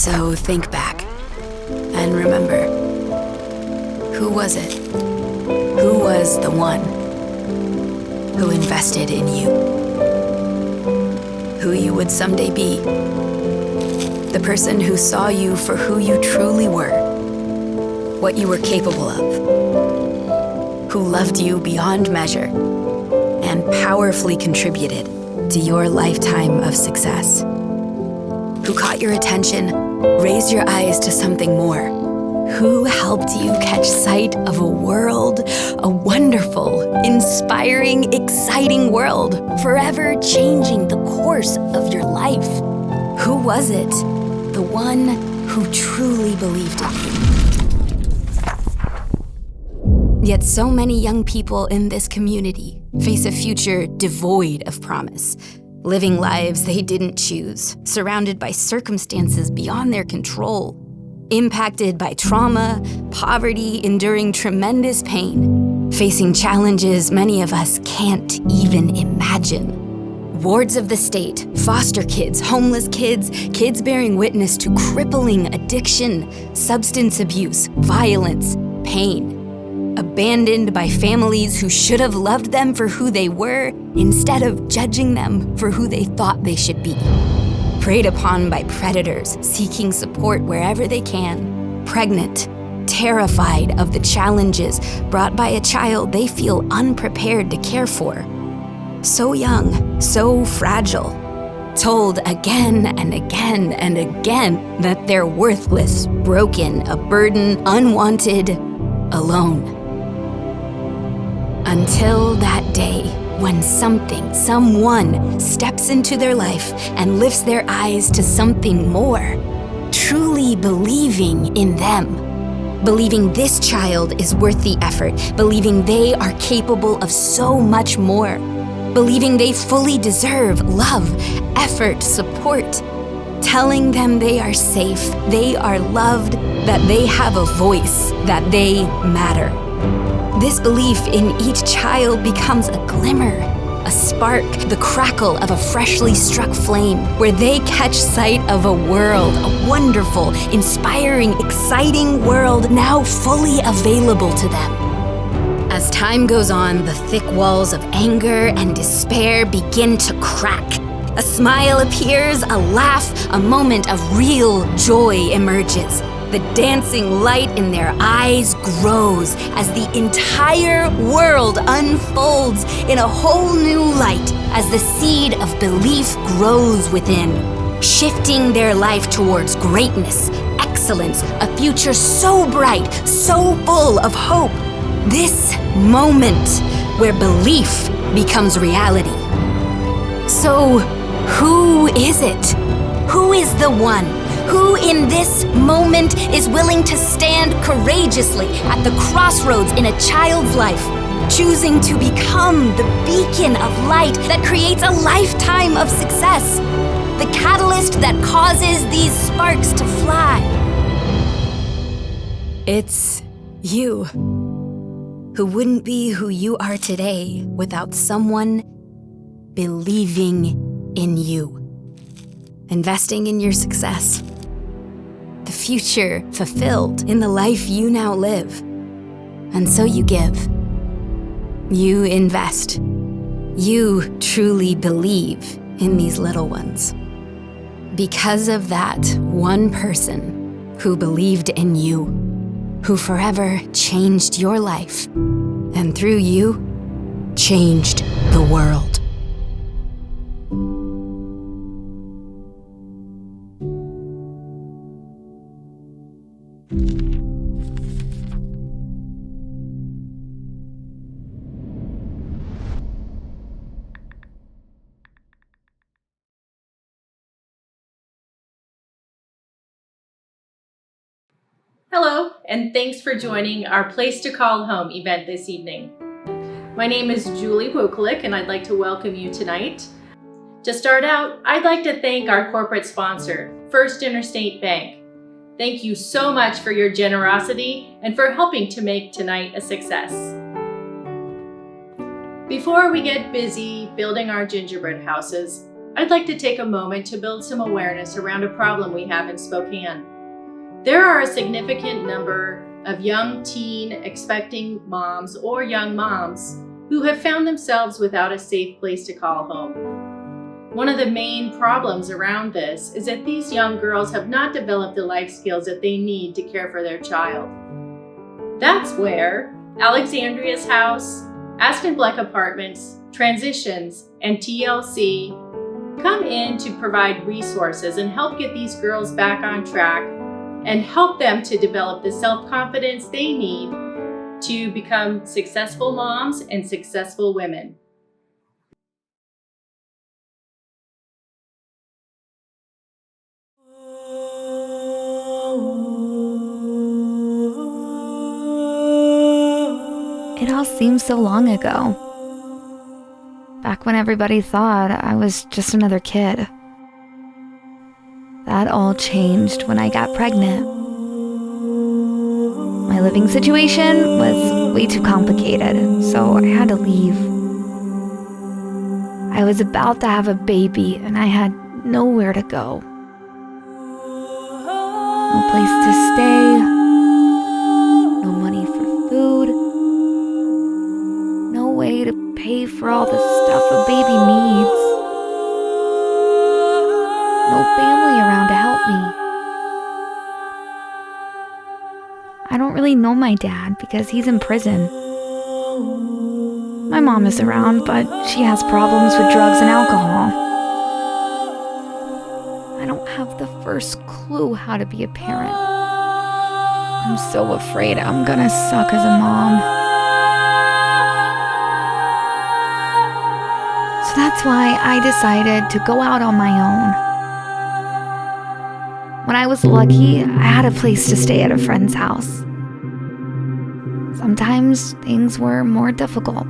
So think back and remember, who was it? Who was the one who invested in you? Who you would someday be? The person who saw you for who you truly were, what you were capable of, who loved you beyond measure and powerfully contributed to your lifetime of success, who caught your attention, raised your eyes to something more, who helped you catch sight of a world, a wonderful, inspiring, exciting world, forever changing the course of your life. Who was it? The one who truly believed in you. Yet so many young people in this community face a future devoid of promise, living lives they didn't choose, surrounded by circumstances beyond their control, impacted by trauma, poverty, enduring tremendous pain, facing challenges many of us can't even imagine. Wards of the state, foster kids, homeless kids, kids bearing witness to crippling addiction, substance abuse, violence, pain. Abandoned by families who should have loved them for who they were instead of judging them for who they thought they should be. Preyed upon by predators seeking support wherever they can. Pregnant, terrified of the challenges brought by a child they feel unprepared to care for. So young, so fragile. Told again and again and again that they're worthless, broken, a burden, unwanted, alone. Until that day when someone steps into their life and lifts their eyes to something more, truly believing in them, believing this child is worth the effort, believing they are capable of so much more, believing they fully deserve love, effort, support, telling them they are safe, they are loved, that they have a voice, that they matter. This belief in each child becomes a glimmer, a spark, the crackle of a freshly struck flame, where they catch sight of a world, a wonderful, inspiring, exciting world now fully available to them. As time goes on, the thick walls of anger and despair begin to crack. A smile appears, a laugh, a moment of real joy emerges. The dancing light in their eyes grows as the entire world unfolds in a whole new light as the seed of belief grows within, shifting their life towards greatness, excellence, a future so bright, so full of hope. This moment where belief becomes reality. So, who is it? Who is the one? Who in this moment is willing to stand courageously at the crossroads in a child's life, choosing to become the beacon of light that creates a lifetime of success, the catalyst that causes these sparks to fly? It's you, who wouldn't be who you are today without someone believing in you, investing in your success, the future fulfilled in the life you now live. And so you give, you invest, you truly believe in these little ones. Because of that one person who believed in you, who forever changed your life, and through you, changed the world. Hello, and thanks for joining our Place to Call Home event this evening. My name is Julie Wokulik, and I'd like to welcome you tonight. To start out, I'd like to thank our corporate sponsor, First Interstate Bank. Thank you so much for your generosity and for helping to make tonight a success. Before we get busy building our gingerbread houses, I'd like to take a moment to build some awareness around a problem we have in Spokane. There are a significant number of young teen expecting moms or young moms who have found themselves without a safe place to call home. One of the main problems around this is that these young girls have not developed the life skills that they need to care for their child. That's where Alexandria's House, Aston Bleck Apartments, Transitions, and TLC come in to provide resources and help get these girls back on track and help them to develop the self-confidence they need to become successful moms and successful women. It all seems so long ago. Back when everybody thought I was just another kid. That all changed when I got pregnant. My living situation was way too complicated, so I had to leave. I was about to have a baby and I had nowhere to go. No place to stay, no money for food, no way to pay for all the stuff a baby needs. No family around to help me. I don't really know my dad because he's in prison. My mom is around, but she has problems with drugs and alcohol. I don't have the first clue how to be a parent. I'm so afraid I'm gonna suck as a mom. So that's why I decided to go out on my own. When I was lucky, I had a place to stay at a friend's house. Sometimes things were more difficult.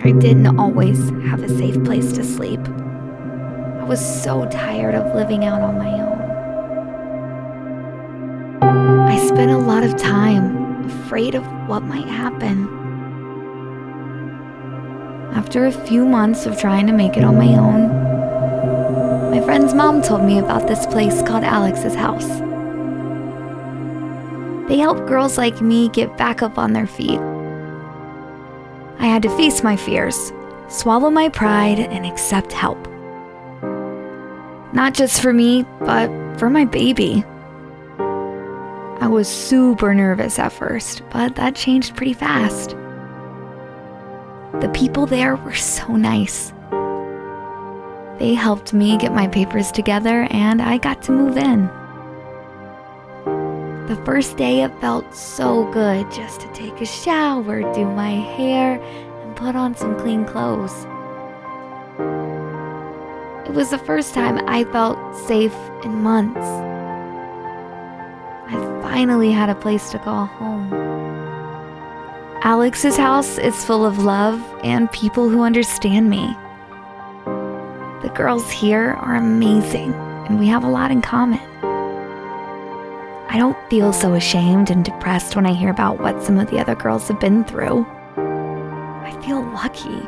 I didn't always have a safe place to sleep. I was so tired of living out on my own. I spent a lot of time afraid of what might happen. After a few months of trying to make it on my own, my friend's mom told me about this place called Alex's House. They help girls like me get back up on their feet. I had to face my fears, swallow my pride, and accept help. Not just for me, but for my baby. I was super nervous at first, but that changed pretty fast. The people there were so nice. They helped me get my papers together and I got to move in. The first day it felt so good just to take a shower, do my hair, and put on some clean clothes. It was the first time I felt safe in months. I finally had a place to call home. Alex's house is full of love and people who understand me. The girls here are amazing, and we have a lot in common. I don't feel so ashamed and depressed when I hear about what some of the other girls have been through. I feel lucky.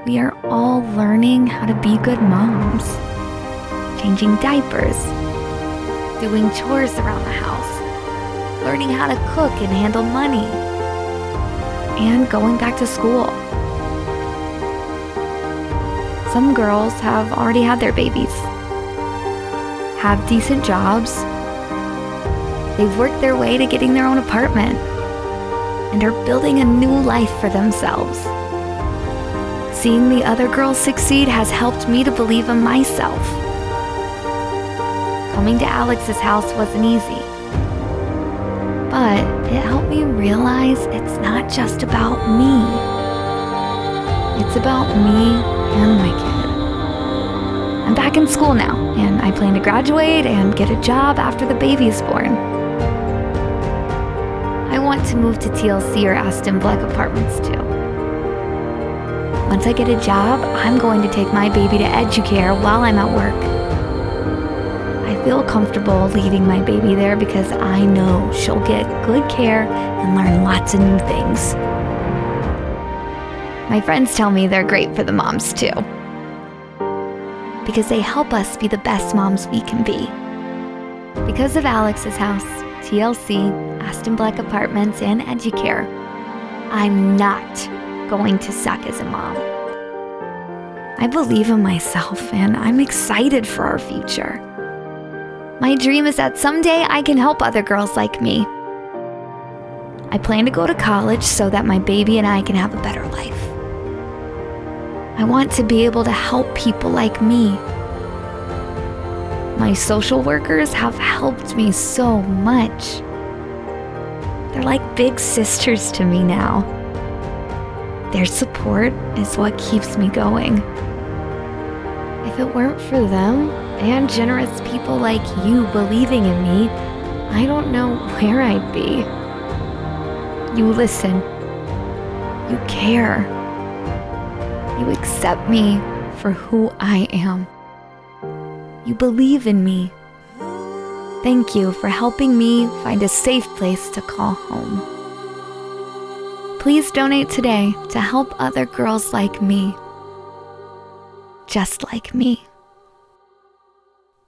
We are all learning how to be good moms, changing diapers, doing chores around the house, learning how to cook and handle money, and going back to school. Some girls have already had their babies, have decent jobs, they've worked their way to getting their own apartment, and are building a new life for themselves. Seeing the other girls succeed has helped me to believe in myself. Coming to Alex's house wasn't easy, but it helped me realize it's not just about me. It's about me and my kid. I'm back in school now, and I plan to graduate and get a job after the baby is born. I want to move to TLC or Aston Bleck Apartments too. Once I get a job, I'm going to take my baby to EduCare while I'm at work. I feel comfortable leaving my baby there because I know she'll get good care and learn lots of new things. My friends tell me they're great for the moms too, because they help us be the best moms we can be. Because of Alex's house, TLC, Aston Black Apartments, and Educare, I'm not going to suck as a mom. I believe in myself and I'm excited for our future. My dream is that someday I can help other girls like me. I plan to go to college so that my baby and I can have a better life. I want to be able to help people like me. My social workers have helped me so much. They're like big sisters to me now. Their support is what keeps me going. If it weren't for them and generous people like you believing in me, I don't know where I'd be. You listen. You care. You accept me for who I am. You believe in me. Thank you for helping me find a safe place to call home. Please donate today to help other girls like me. Just like me.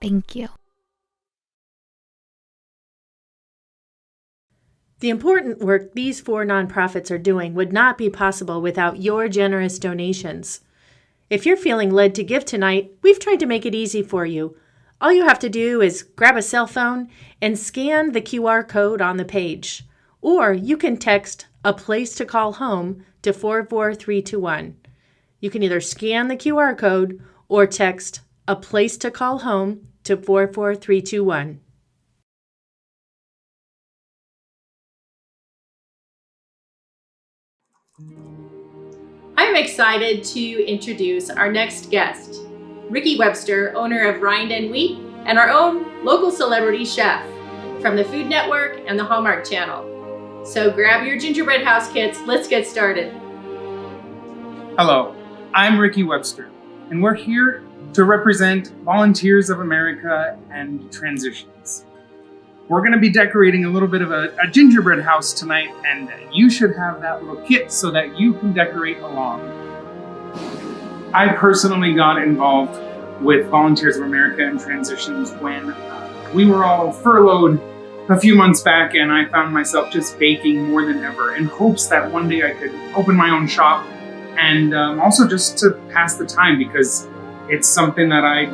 Thank you. The important work these 4 nonprofits are doing would not be possible without your generous donations. If you're feeling led to give tonight, we've tried to make it easy for you. All you have to do is grab a cell phone and scan the QR code on the page. Or you can text "A Place to Call Home" to 44321. You can either scan the QR code or text "A Place to Call Home" to 44321. I'm excited to introduce our next guest, Ricky Webster, owner of Rind and Wheat, and our own local celebrity chef from the Food Network and the Hallmark Channel. So grab your gingerbread house kits, let's get started. Hello, I'm Ricky Webster, and we're here to represent Volunteers of America and Transitions. We're going to be decorating a little bit of a gingerbread house tonight, and you should have that little kit so that you can decorate along. I personally got involved with Volunteers of America and Transitions when we were all furloughed a few months back, and I found myself just baking more than ever in hopes that one day I could open my own shop, and also just to pass the time, because it's something that I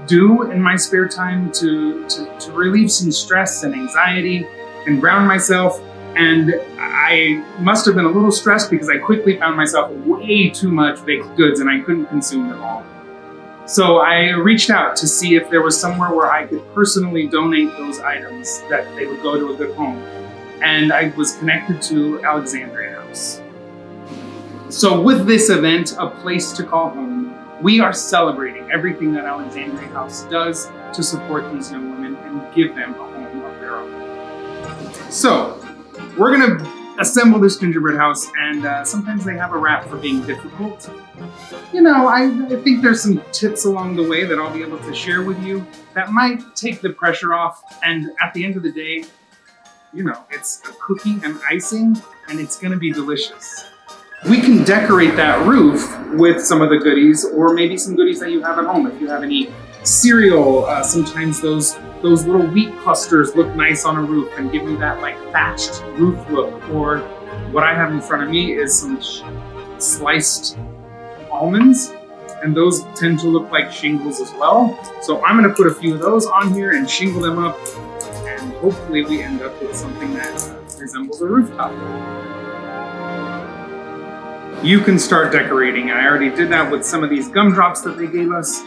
do in my spare time to relieve some stress and anxiety and ground myself. And I must have been a little stressed because I quickly found myself way too much baked goods and I couldn't consume them all. So I reached out to see if there was somewhere where I could personally donate those items, that they would go to a good home. And I was connected to Alexandria House. So with this event, A Place to Call Home, we are celebrating everything that Alexandria House does to support these young women and give them a home of their own. So we're going to assemble this gingerbread house, and sometimes they have a rap for being difficult. You know, I think there's some tips along the way that I'll be able to share with you that might take the pressure off, and at the end of the day, you know, it's a cookie and icing, and it's going to be delicious. We can decorate that roof with some of the goodies, or maybe some goodies that you have at home. If you have any cereal, sometimes those little wheat clusters look nice on a roof and give you that like thatched roof look. Or what I have in front of me is some sliced almonds, and those tend to look like shingles as well. So I'm gonna put a few of those on here and shingle them up, and hopefully we end up with something that resembles a rooftop. You can start decorating. I already did that with some of these gumdrops that they gave us.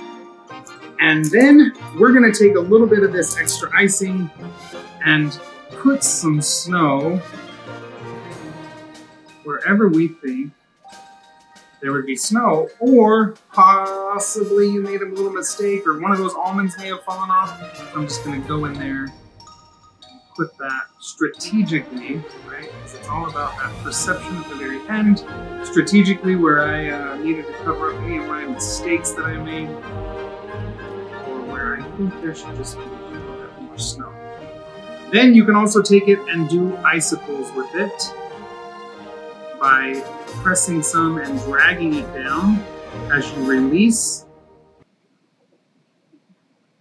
And then we're gonna take a little bit of this extra icing and put some snow wherever we think there would be snow, or possibly you made a little mistake or one of those almonds may have fallen off. I'm just gonna go in there and put that strategically, right? Because it's all about that perception at the very end, strategically where I needed to cover up any of my mistakes that I made, or where I think there should just be a little bit more snow. Then you can also take it and do icicles with it by pressing some and dragging it down as you release.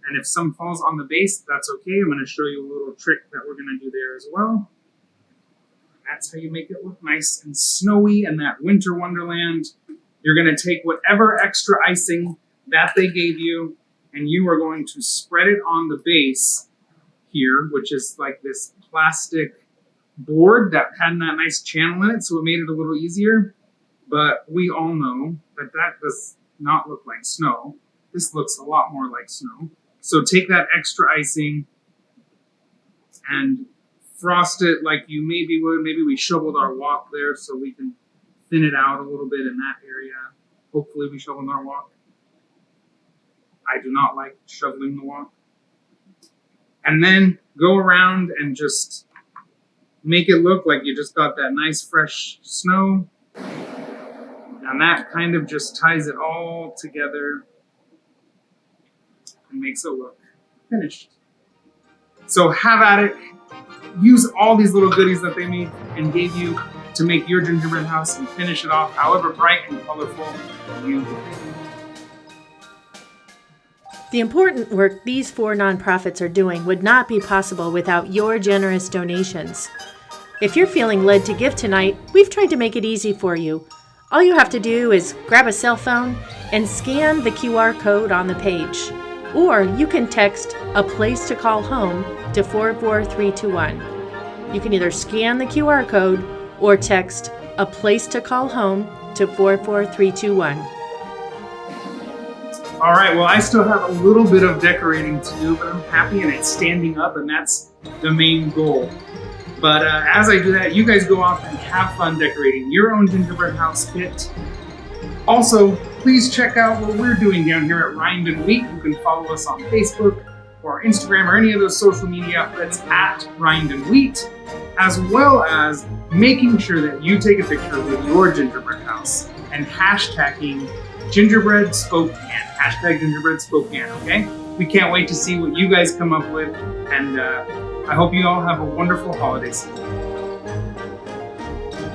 And if some falls on the base, that's okay. I'm going to show you a little trick that we're going to do there as well. That's how you make it look nice and snowy in that winter wonderland. You're going to take whatever extra icing that they gave you, and you are going to spread it on the base here, which is like this plastic board that had that nice channel in it, so it made it a little easier. But we all know that that does not look like snow. This looks a lot more like snow. So take that extra icing and frost it like you maybe would. Maybe we shoveled our walk there so we can thin it out a little bit in that area. Hopefully we shoveled our walk. I do not like shoveling the walk. And then go around and just make it look like you just got that nice fresh snow. And that kind of just ties it all together and makes it look finished. So have at it. Use all these little goodies that they made and gave you to make your gingerbread house and finish it off however bright and colorful you like. The important work these 4 nonprofits are doing would not be possible without your generous donations. If you're feeling led to give tonight, we've tried to make it easy for you. All you have to do is grab a cell phone and scan the QR code on the page. Or you can text "A Place to Call Home" to 44321. You can either scan the QR code or text "A Place to Call Home" to 44321. All right, well, I still have a little bit of decorating to do, but I'm happy and it's standing up, and that's the main goal. But as I do that, you guys go off and have fun decorating your own gingerbread house kit. Also, please check out what we're doing down here at Rind and Wheat. You can follow us on Facebook or Instagram or any of those social media outlets at Rind and Wheat, as well as making sure that you take a picture with your gingerbread house and hashtagging Gingerbread Spokane. Hashtag Gingerbread Spokane, okay? We can't wait to see what you guys come up with, and I hope you all have a wonderful holiday season.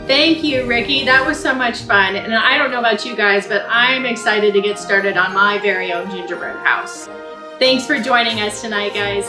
Thank you, Ricky. That was so much fun. And I don't know about you guys, but I'm excited to get started on my very own gingerbread house. Thanks for joining us tonight, guys.